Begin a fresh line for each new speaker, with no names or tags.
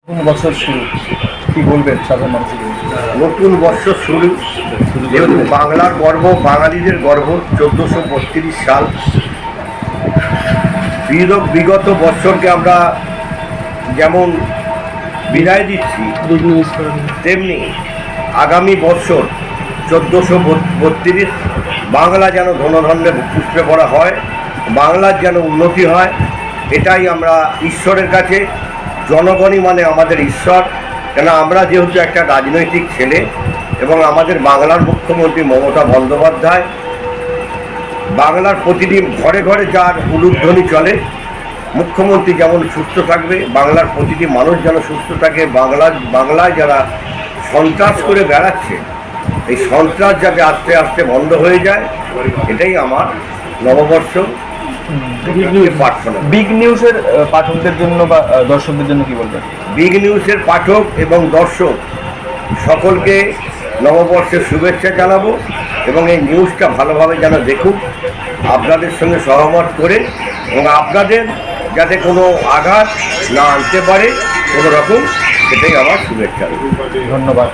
নতুন বছর শুরু, কি বলবেন সাধারণ মানুষের?
নতুন বৎসর শুরু, যেহেতু বাংলার গর্ব, বাঙালিদের গর্ব, 1432 সাল। বিগত বৎসরকে আমরা যেমন বিদায় দিচ্ছি, তেমনি আগামী বৎসর 1432 বাংলা যেন ধনধান্যে পুষ্পে ভরা হয়, বাংলার যেন উন্নতি হয়, এটাই আমরা ঈশ্বরের কাছে, জনগণই মানে আমাদের ঈশ্বর। কেন আমরা যেহেতু একটা রাজনৈতিক ছেলে এবং আমাদের বাংলার মুখ্যমন্ত্রী মমতা বন্দ্যোপাধ্যায়, বাংলার প্রতিটি ঘরে ঘরে যার উলুধ্বনি চলে, মুখ্যমন্ত্রী যেমন সুস্থ থাকবে, বাংলার প্রতিটি মানুষ যেন সুস্থ থাকে, বাংলায় যারা সন্ত্রাস করে বেড়াচ্ছে, এই সন্ত্রাস যাতে আস্তে আস্তে বন্ধ হয়ে যায়, এটাই আমার নববর্ষ প্রার্থনা।
বিগ নিউজের পাঠকদের জন্য বা দর্শকদের জন্য কি বলবেন?
বিগ নিউজের পাঠক এবং দর্শক সকলকে নববর্ষের শুভেচ্ছা জানাবো এবং এই নিউজটা ভালোভাবে যেন দেখুক, আপনাদের সঙ্গে সহমত করে, এবং আপনাদের যাতে কোনো আঘাত না আনতে পারে কোনো রকম, সেটাই আমার শুভেচ্ছা।
ধন্যবাদ।